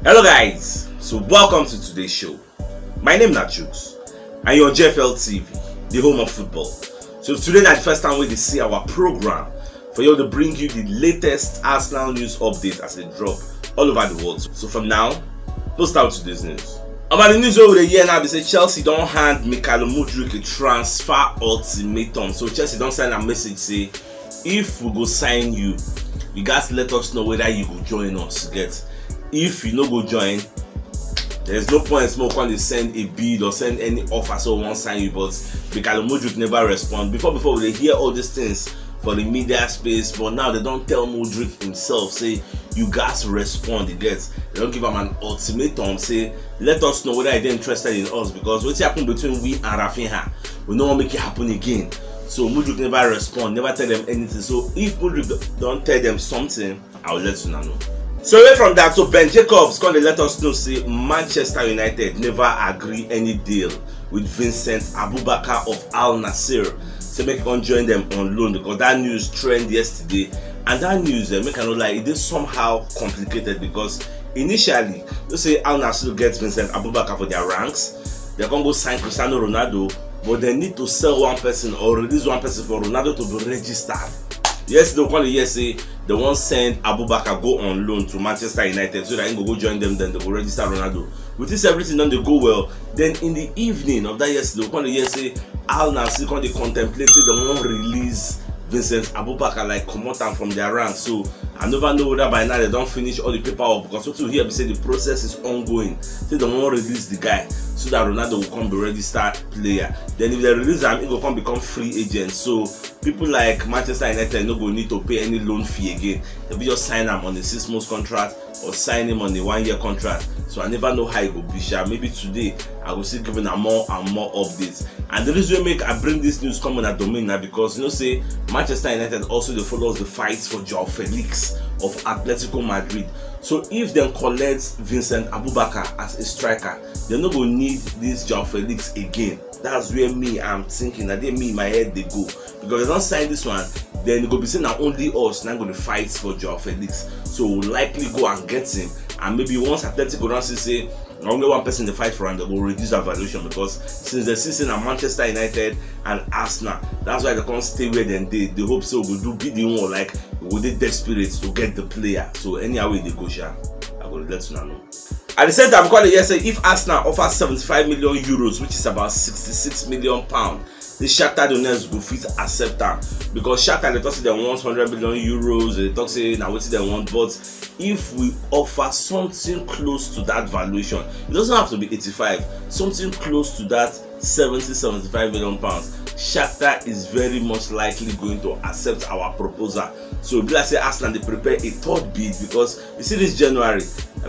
Hello guys, so welcome to today's show. My name is CHUKS and you're on JFL TV, the home of football. So today is the first time we see our program for you to bring you the latest Arsenal news updates as they drop all over the world. So from now, let's start today's news. About the news over the year now, they say Chelsea don't hand Mudryk a transfer ultimatum. So Chelsea don't send a message say, if we go sign you, you guys let us know whether you go join us. If you no go join, there's no point smoke when they send a bid or send any offer so won't sign you. But Mudryk never respond. Before they hear all these things for the media space, but now they don't tell Mudryk himself say you guys respond. They don't give him an ultimatum say let us know whether they're interested in us, because what's happened between we and Rafinha, we don't want to make it happen again. So Mudryk never respond, never tell them anything. So if Mudryk don't tell them something, I'll let you know. So away from that, so Ben Jacobs gonna let us know say Manchester United never agree any deal with Vincent Abubakar of Al Nassr. So make him join them on loan, because that news trend yesterday, and that news make I know like it is somehow complicated, because initially let's say Al Nassr gets Vincent Abubakar for their ranks, they're gonna go sign Cristiano Ronaldo, but they need to sell one person or release one person for Ronaldo to be registered. Yes, they'll call it say they won't send Abubakar go on loan to Manchester United so that he go join them, then they will register Ronaldo. With this everything done they go well, then in the evening of that yesterday, they'll call it say Al Nassr they contemplated they won't release Vincent Abubakar like come out from their rank. So I never know whether by now they don't finish all the paperwork, because what you hear we say the process is ongoing. So they won't release the guy so that Ronaldo will come be registered player. Then if they release him, he will come become free agent. So people like Manchester United no go need to pay any loan fee again. They will just sign him on a 6-month contract or sign him on a 1-year contract. So I never know how it will be. Maybe today I will still giving them more and more updates. And the reason I bring this news coming at domain now, because say Manchester United also they follows the fight for Joao Felix of Atletico Madrid. So if they collect Vincent Abubakar as a striker, they're not going to need this Joao Felix again. That's where I'm thinking, that they me in my head they go, because they don't sign this one, then they go be saying that only us now going to fight for Joao Felix. So we'll likely go and get him, and maybe once Atletico don't say only one person to fight for, and they will reduce their valuation, because since the season are Manchester United and Arsenal, that's why they can't stay where they hope so will do be the one like with the desperate to get the player. So anyhow way they go, I will let you know. At the same time, I'm calling say if Arsenal offers 75 million euros, which is about 66 million pounds, the Shakhtar Donetsk go fit accept them, because Shakhtar they talk say they want 100 million euros, they talk say now what they want. But if we offer something close to that valuation, it doesn't have to be 85, something close to that 70-75 million pounds, Shakhtar is very much likely going to accept our proposal. So let's say Arsenal they prepare a third bid, because you see this January,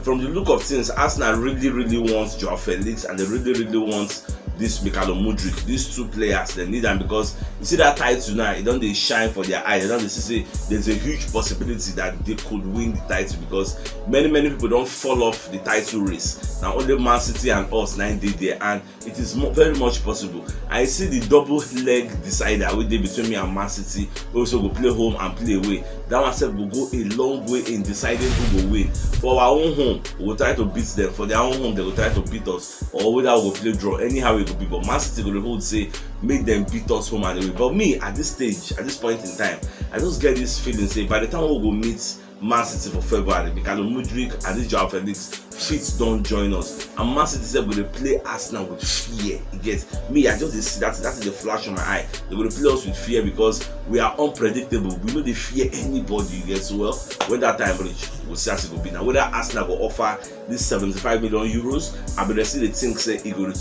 from the look of things, Arsenal really wants Joao Felix, and they really want this Mudryk. These two players they need them, because you see that title now, it don't they shine for their eye. They don't they say there's a huge possibility that they could win the title, because many people don't fall off the title race. Now only Man City and us 9 days there, and it is very much possible. I see the double leg decider with day between me and Man City. We also go play home and play away. That one said will go a long way in deciding who will win. For our own home, we will try to beat them. For their own home, they will try to beat us, or whether we will play draw. Anyhow it will be. But Man City will say make them beat us home and away. But me at this stage, at this point in time, I just get this feeling say by the time we go meet Man City for February, Mudryk and this Joao Felix Fitz don't join us, and Man City said will play Arsenal with fear. You get me? I just see that is the flash on my eye. They're going to play us with fear, because we are unpredictable. We know they fear anybody. You get so well. When that time reach, we'll see how it will be. Now whether Arsenal will offer this 75 million euros, I better see the thing say it go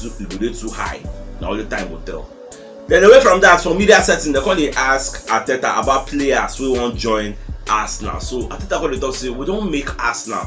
too high. Now all the time will tell. Then away from that, for media setting, they call ask Arteta about players who won't join Arsenal. So Arteta call talk say we don't make Arsenal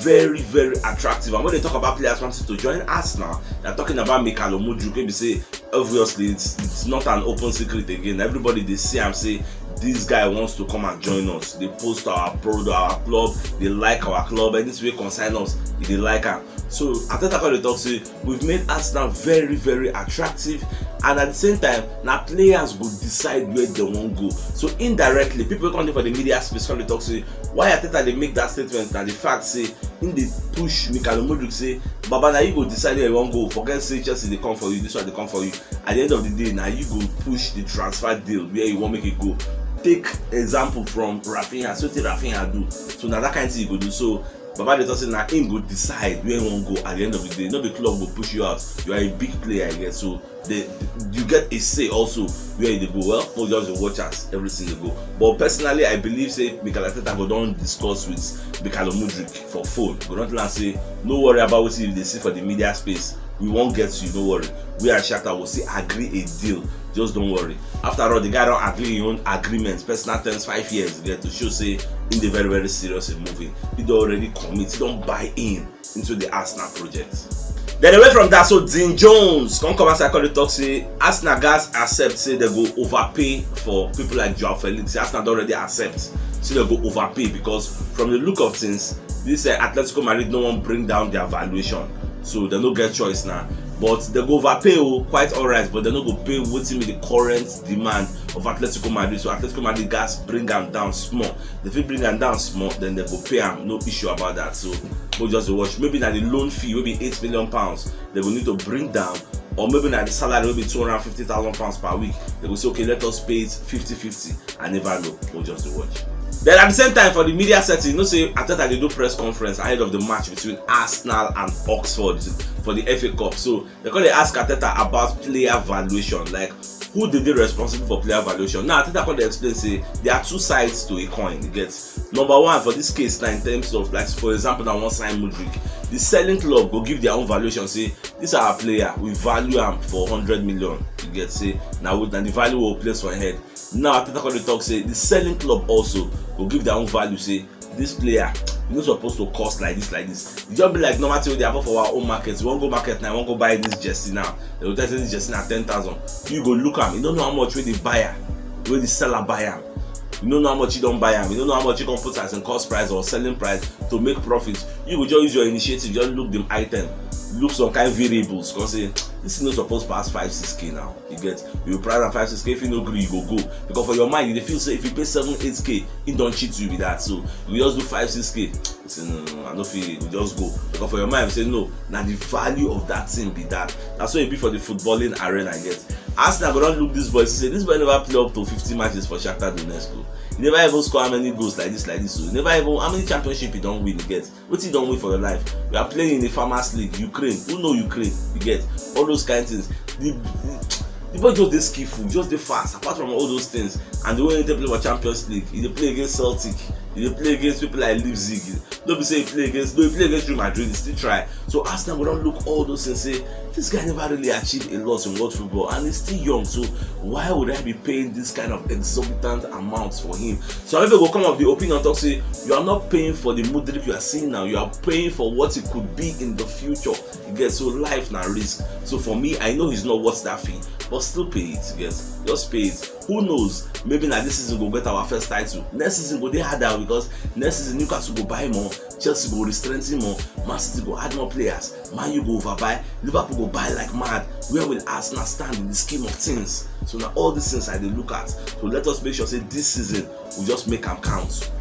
very attractive, and when they talk about players wanting to join Arsenal, they're talking about Mudryk. Maybe say obviously it's not an open secret again. Everybody they see and say this guy wants to come and join us. They post our product, our club, they like our club, and this way concern us, they like her. So Atletico dey talk say we've made Arsenal very very attractive, and at the same time na players go decide where they wan go. So indirectly people come dey for the media space come dey talk say why Arteta dey make that statement na the fact say him dey push Mudryk say baba na you go decide where you wan go, forget say Chelsea dey come for you, this one dey come for you. At the end of the day na you go push the transfer deal where you wan make it go. Take example from Rafinha, so take Rafinha do. So na that kind of thing you go do. So Baba dey talk say na him go decide where you wan go at the end of the day. No be club go push you out. You are a big player, I guess. So you get a say also where you dey go. Well, no just watch as everything dey go. But personally, I believe say Mikel Arteta go don discuss with Mudryk for phone. Go don tell am say no worry about wetin you dey see for the media space. We won't get to you, no worry. We at Shakhtar will still agree a deal. Just don't worry. After all, the guy don't agree his own agreements, personal terms, 5 years, get to show say in the very, very serious in moving. He don't already commit, he don't buy into the Arsenal project. Then away from that, so Dean Jones come and say talk say Arsenal guys accept say they go overpay for people like Joao Felix. Arsenal don't already accept, so they go overpay because from the look of things, this Atletico Madrid no one bring down their valuation. So they no get choice now. But they go overpay quite alright, but they no go pay wetin be the current demand of Atletico Madrid. So Atletico Madrid guys bring them down small. If they bring them down small, then they go pay them. No issue about that. So we'll just watch. Maybe now the loan fee will be £8 million. They will need to bring down, or maybe now the salary will be £250,000 per week. They will say, okay, let us pay it 50-50. I never know. We'll just watch. Then at the same time, for the media setting, you know, say Arteta they do press conference ahead of the match between Arsenal and Oxford for the FA Cup. So they call they ask Arteta about player valuation, like who did they responsible for player valuation. Now Arteta call they explain say there are two sides to a coin. You get number one for this case now in terms of like for example now one sign Mudryk, the selling club go give their own valuation. Say this is our player, we value him for 100 million. You get say now the value will place for head. Now Arteta call they talk say the selling club also will give their own value. Say this player you not supposed to cost like this. It just be like normal thing they have for our own markets. You won't go market now, you won't go buy this jersey now. They will tell you this jersey now 10,000. You go look at you don't know how much where the buyer, where the seller buy am. You don't know how much you don't buy am. You don't know how much you can put as in cost price or selling price to make profit. You will just use your initiative, just look them item, look some kind of variables. Cause say this is not supposed to pass 5-6k now. You get you price at 5-6k. If you no agree, you go because for your mind you feel say if you pay 7-8k, it don't cheat you with that. So you just do 5-6k. You say no, I don't feel it. You just go because for your mind you say no. Now the value of that thing be that. That's what it be for the footballing arena. I get. Arsenal go don't look this boy. Say this boy never play up to 50 matches for Shakhtar Donetsk. He never even score how many goals like this. So he never even how many championship he don't win. You get what he don't win for your life. We are playing in the Farmers League, Ukraine. Who know Ukraine? You get all those kind of things. The boy just dey skillful, just dey fast. Apart from all those things, and the way they play for Champions League, he dey play against Celtic, he dey play against people like Leipzig. Don't be say he play against Real Madrid, he still try. So Arsenal go don look all those things say this guy never really achieved a lot in world football and he's still young. So why would I be paying this kind of exorbitant amounts for him? So people go come up the opinion talk say you are not paying for the Mudryk you are seeing now, you are paying for what it could be in the future. You get so life na risk. So for me, I know he's not worth that fee, but still pay it. You get just pay it. Who knows? Maybe now this season we'll get our first title. Next season go dey harder because next season Newcastle go buy more, Chelsea go strengthen more, Man City go add more players, Man U go overbuy, Liverpool go buy like mad. Where will Arsenal stand in the scheme of things? So now all these things I dey look at. So let us make sure say this season we just make them count.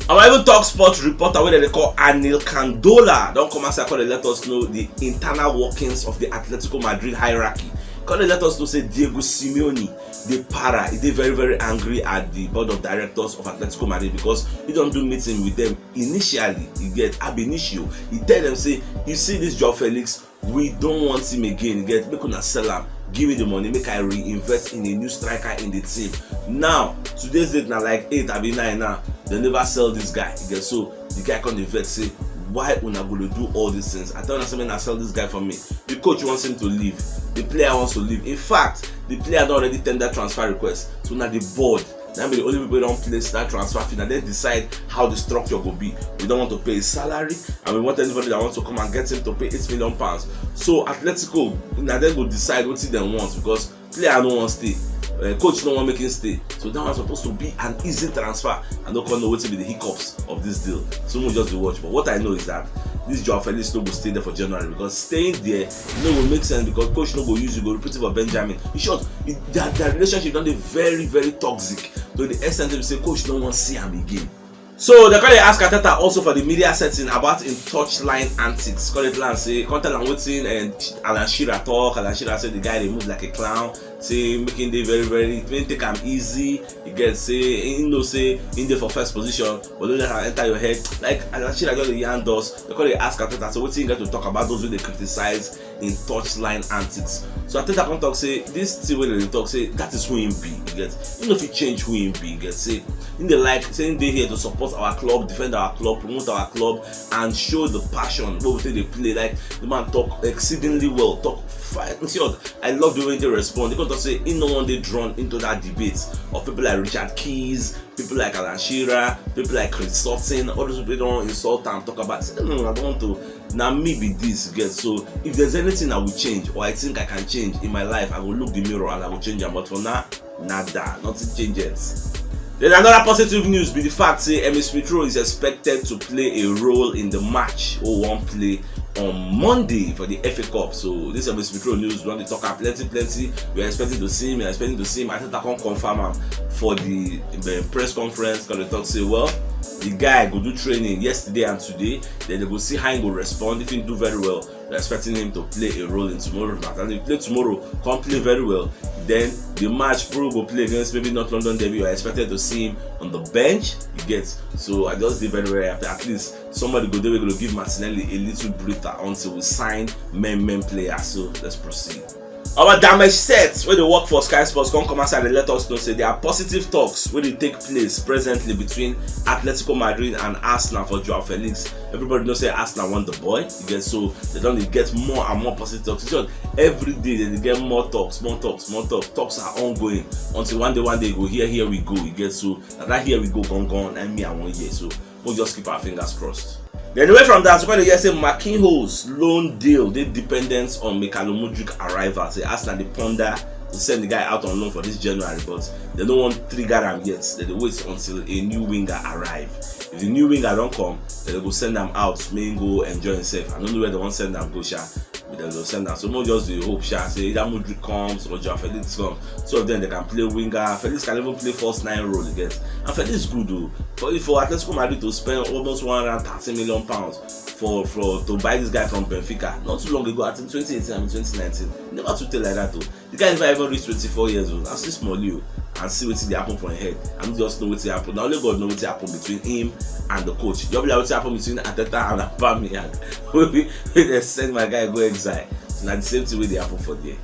Our even talk sports reporter wey they call Anil Kandola don't come and say let us know the internal workings of the Atletico Madrid hierarchy. They let us know say Diego Simeone they very very angry at the board of directors of Atletico Madrid because he don't do meeting with them initially. You get ab initio. He tell them say you see this Joao Felix, we don't want him again. You get make una sell him. Give me the money, make I reinvest in a new striker in the team. Now, today's date now like 8 or 9 now. They never sell this guy. You get so the guy come invest say why una go to do all these things? I tell them something I sell this guy for me. The coach wants him to leave. The player wants to leave. In fact, the player don't already tender transfer request. So now the board, that be the only people don't place that transfer fee. Now they decide how the structure will be. We don't want to pay his salary, and we want anybody that wants to come and get him to pay £8 million. So Atletico now they will decide what they want because player don't want to stay. Coach don't want to make him stay. So that was supposed to be an easy transfer and don't know what to be the hiccups of this deal. So we'll just be watch. But what I know is that this Joao Felix no go stay there for January, because staying there will make sense, because coach no go use you, go repeat it for Benjamin. In short, their relationship don dey very, very toxic to the extent that say coach don't want to see him again. So they call ask Ateta also for the media setting about in touchline antics. Call it land say content and waiting, and Alan Shearer talk. Alan Shearer said the guy they move like a clown. Say making day very, very take him easy. You get say say in there for first position, but don't let her enter your head. Like Alan Shearer got the yarn does. They call ask Ateta. So what you get to talk about those who they criticize in touchline antics. So Ateta can talk say this thing where they talk say that is who him be. You get if you change who him be. You get say in the like saying they here to support our club, defend our club, promote our club, and show the passion what they play. Like the man talk exceedingly well, talk fine. I love the way they respond. They can say in no one they drawn into that debate of people like Richard Keys, people like Alan Shearer, people like Chris Sutton, all those people don't insult and talk about. Say, no, I don't want to. Now me be this, get so if there's anything I will change or I think I can change in my life, I will look the mirror and I will change them. But for now, nada, nothing changes. Then another positive news be the fact say Emil Smith Rowe is expected to play a role in the match or one play on Monday for the FA Cup. So this Emil Smith Rowe news, we want to talk about plenty. We are expecting to see him. I think I can confirm him for the press conference. Because they talk say, well, the guy go do training yesterday and today. Then they go see how he will respond. If he do very well, they're expecting him to play a role in tomorrow's match. And if he play tomorrow, come play very well, then the match Pro will play against maybe not London Derby. You are expected to see him on the bench. You get so I just did very, very happy. At least somebody go there. We're going to give Martinelli a little breather until we sign main player. So let's proceed. Our damage sets where they work for Sky Sports come outside and let us know say there are positive talks where they take place presently between Atletico Madrid and Arsenal for Joao Felix. Everybody knows say Arsenal want the boy. You get so they don't get more and more positive talks. So every day they get more talks. Talks are ongoing until one day go here we go. You get so that here we go gone and me I 1 year. So we'll just keep our fingers crossed. Then away from that, so when you say Marquinhos loan deal, they dependence on Mudryk arrival. Say Arsenal they ponder to send the guy out on loan for this January, but they don't want to trigger him yet. They wait until a new winger arrive. If the new winger don't come, then they go send them out, may go enjoy himself. I don't know where they want to send them go, but they will send them. So more just the hope, say either Mudryk comes or Joao Felix comes. So then they can play winger. Felix can even play first 9 role again. And Felix is good though. For Atletico Madrid to spend almost £130 million for to buy this guy from Benfica not too long ago, I think 2018 and 2019. Never to tell like that though. The guy never even reached 24 years old. I see small you and see what they happen for him head. And just know what happen. Now only God know what happen between him and the coach. You know what happen between Ateta and Aubameyang. They send my guy go exile. So now the same thing way they happen for there.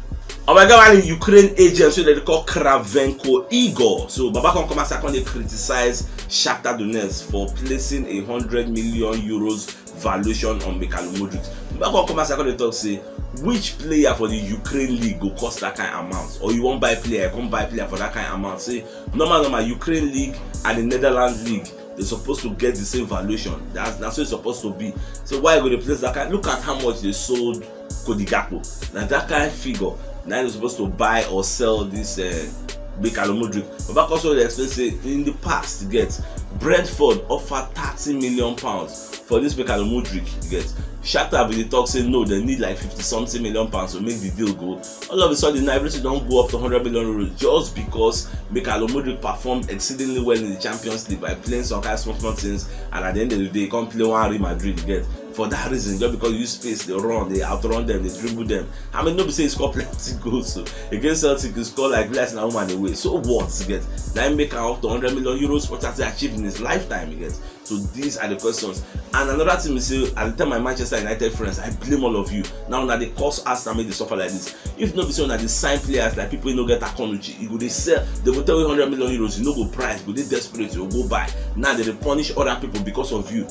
Oh my God, one Ukraine agent so they call Kravenko Igor. So Baba can come and they criticize Shakhtar Donetsk for placing €100 million valuation on Mudryk. Baba can come and they talk say which player for the Ukraine league will cost that kind of amount, or you won't buy player, come buy player for that kind of amount. Say normal Ukraine league and the Netherlands league, they're supposed to get the same valuation. That's what it's supposed to be. So why would they place that kind? Look at how much they sold Cody Gakpo. Now that kind of figure. Now they're supposed to buy or sell this Mudryk. But back also they explain say in the past, you get Brentford offered £30 million for this Mudryk. You get Shakhtar with the talk say no, they need like 50-something million pounds to make the deal go. All of a sudden, everything don't go up to €100 million just because Mudryk performed exceedingly well in the Champions League by playing some kind of small things, and at the end of the day, he can't play one Real Madrid. You get for that reason, just because you use space, they run, they outrun them, they dribble them. I mean, nobody say he scored plenty goals. So against Celtic, he scored like less than a woman away. So what? You get that make up to €100 million. What has he achieved in his lifetime? You get. So these are the questions. And another thing is say at the time my Manchester United friends, I blame all of you. Now that they cause us and make they suffer like this. If not be so that they sign players like people no get technology, you go they sell, they will tell you €100 million, you no go price, but they desperate, you go buy. Now they punish other people because of you.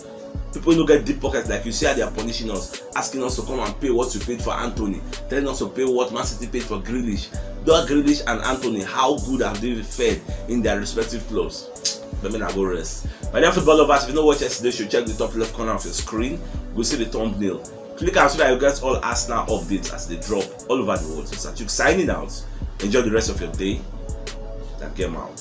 People don't get deep pockets like you see how they are punishing us, asking us to come and pay what you paid for Anthony, telling us to pay what Man City paid for Grealish. Though Grealish and Anthony, how good have they fared in their respective clubs? Let me now go rest. My dear football lovers, if you don't watch yesterday's show, check the top left corner of your screen. Go see the thumbnail. Click on so that you get all Arsenal updates as they drop all over the world. So CHUKS signing out. Enjoy the rest of your day. And get out.